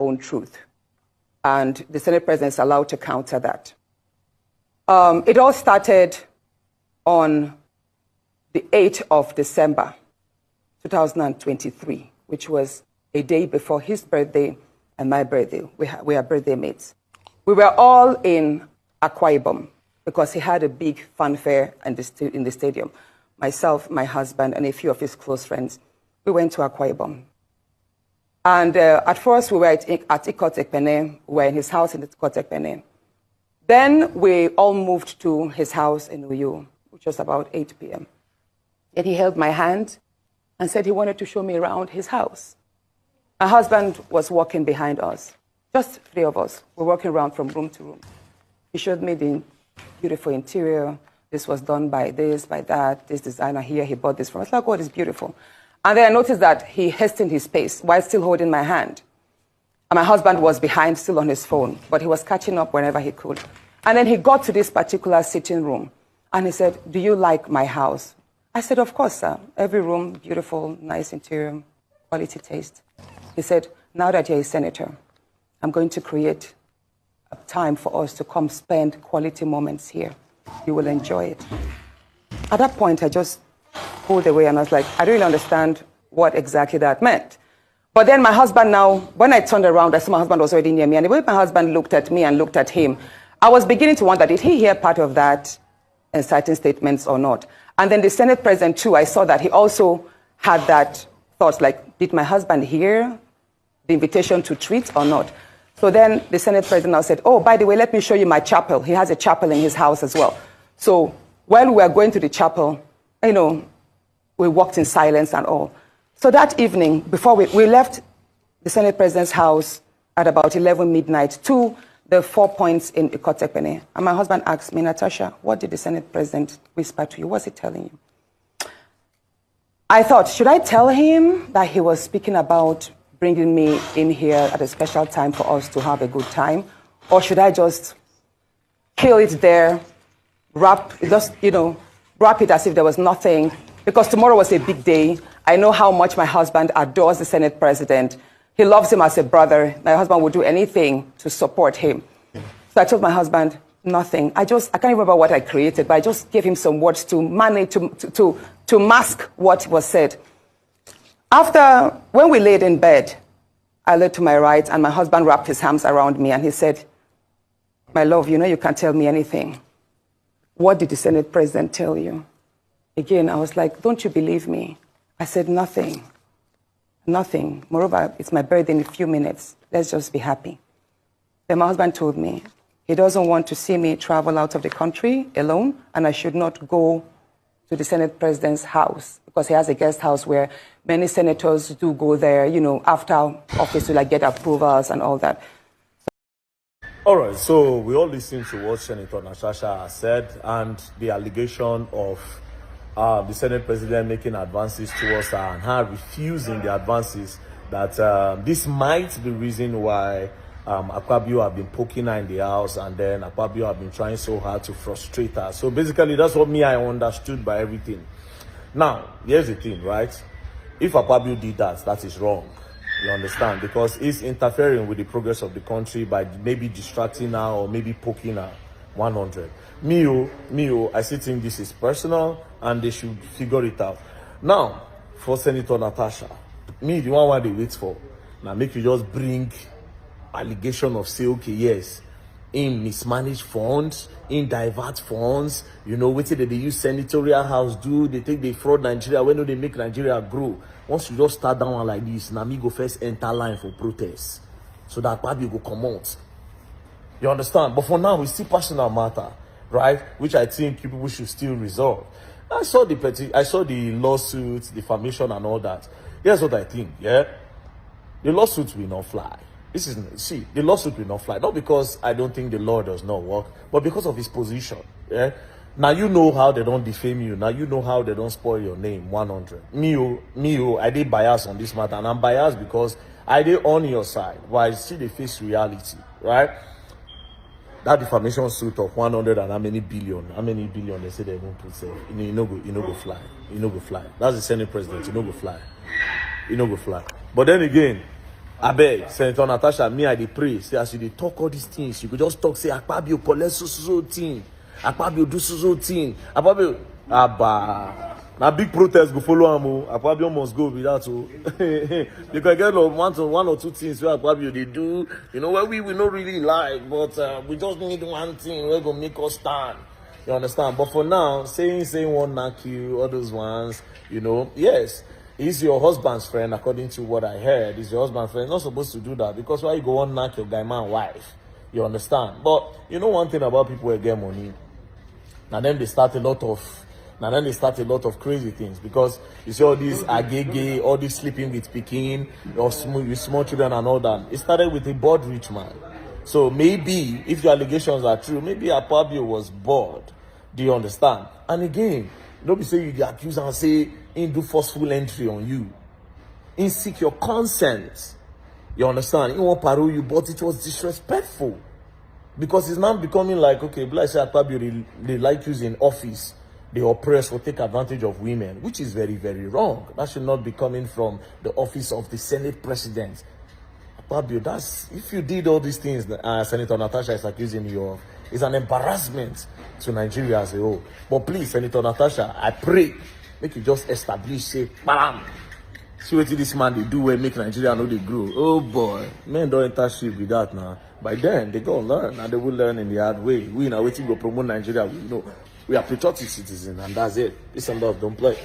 own truth. And the Senate President is allowed to counter that. It all started on the 8th of December, 2023, which was a day before his birthday and my birthday. We are birthday mates. We were all in Akwa Ibom because he had a big fanfare in the stadium. Myself, my husband, and a few of his close friends, we went to Akwa Ibom. And at first, we were at Ikot Ekpene. We were in his house in Ikot Ekpene. Then we all moved to his house in Uyo, which was about 8 p.m. And he held my hand and said he wanted to show me around his house. My husband was walking behind us, just 3 of us. We're walking around from room to room. He showed me the beautiful interior. This was done by this, by that, this designer here, he bought this from us. Like, oh, it's beautiful. And then I noticed that he hastened his pace while still holding my hand. And my husband was behind, still on his phone, but he was catching up whenever he could. And then he got to this particular sitting room, and he said, "Do you like my house?" I said, "Of course, sir. Every room, beautiful, nice interior, quality taste." He said, "Now that you're a senator, I'm going to create a time for us to come spend quality moments here. You will enjoy it." At that point, I just pulled away, and I was like, I don't really understand what exactly that meant. But then my husband now, when I turned around, I saw my husband was already near me, and the way my husband looked at me and looked at him, I was beginning to wonder, did he hear part of that inciting statements or not? And then the Senate President, too, I saw that he also had that thought, like, did my husband hear the invitation to treat or not? So then the Senate President now said, "Oh, by the way, let me show you my chapel." He has a chapel in his house as well. So while we were going to the chapel, you know, we walked in silence and all. So that evening, before we left the Senate President's house at about 11 midnight to the 4 points in Ikot Ekpene. And my husband asked me, "Natasha, what did the Senate President whisper to you? What's he telling you?" I thought, should I tell him that he was speaking about bringing me in here at a special time for us to have a good time? Or should I just kill it there, wrap it as if there was nothing? Because tomorrow was a big day. I know how much my husband adores the Senate President. He loves him as a brother. My husband would do anything to support him. So I told my husband, nothing. I can't remember what I created, but I just gave him some words to manage, to mask what was said. When we laid in bed, I looked to my right, and my husband wrapped his arms around me, and he said, "My love, you know you can't tell me anything. What did the Senate President tell you?" Again, I was like, "Don't you believe me?" I said, "Nothing. Nothing. Moreover, it's my birthday in a few minutes. Let's just be happy." Then my husband told me he doesn't want to see me travel out of the country alone, and I should not go to the Senate President's house because he has a guest house where many senators do go there, you know, after office to get approvals and all that. All right, so we all listened to what Senator Natasha has said and the allegation of the Senate President making advances towards her and her refusing the advances, that this might be the reason why Akpabio have been poking her in the house, and then Akpabio have been trying so hard to frustrate her. So basically, that's what I understood by everything. Now, here's the thing, right? If Akpabio did that, that is wrong. You understand? Because it's interfering with the progress of the country by maybe distracting her or maybe poking her. 100. Mio, I still think this is personal and they should figure it out. Now, for Senator Natasha, the one they wait for, now make you just bring allegation of say, okay, yes, in mismanage funds, in divert funds, you know, what did they use senatorial house do? They take they fraud Nigeria, when do they make Nigeria grow? Once you just start down one like this, now me go first enter line for protest. So that Babi go come out. You understand? But for now, it's still personal matter, right? Which I think people should still resolve. I saw the lawsuits, defamation and all that. Here's what I think, yeah? The lawsuit will not fly. The lawsuit will not fly. Not because I don't think the law does not work, but because of his position, yeah? Now you know how they don't defame you. Now you know how they don't spoil your name, 100. Me, I did bias on this matter, and I'm biased because I did on your side, while still they face reality, right? That defamation suit of 100 and how many billion they say they won't put say, you know go fly. That's the Senate President, you know go fly. But then again, I beg, Senator Natasha, me I dey pray. Say as you dey talk all these things, you could just talk, say Akpabio collect so thing. Akpabio do so thing. Akpabio, Abba. Now big protest go follow am o. Akpabio must go with that o. You can get one or two things where Akpabio they do, you know, where we not really like, but we just need one thing where go make us stand. You understand? But for now, saying one knock you, all those ones, you know, yes. He's your husband's friend, according to what I heard. He's your husband's friend. He's not supposed to do that because why you go on knock your guy man wife? You understand? But you know one thing about people who get money. Now then they start a lot of crazy things because you see all these agege, all this sleeping with Pekin, or small children and all that. It started with a bored rich man. So maybe if your allegations are true, maybe Akpabio was bored. Do you understand? And again, don't be saying you get accused and say he do forceful entry on you. He seek your consent. You understand? He won't parole you, but it was disrespectful. Because it's now becoming like, okay, like say Akpabio, they like using office. They oppress or take advantage of women, which is very, very wrong. That should not be coming from the office of the Senate President. Akpabio, if you did all these things Senator Natasha is accusing you of, it's an embarrassment to Nigeria as a whole. But please, Senator Natasha, I pray, make you just establish, say, bam. See what this man they do and make Nigeria know they grow. Oh boy, men don't enter ship with that now. By then, they go learn, and they will learn in the hard way. We now waiting to promote Nigeria, we know. We are patriotic citizens, and that's it. This and that, don't play.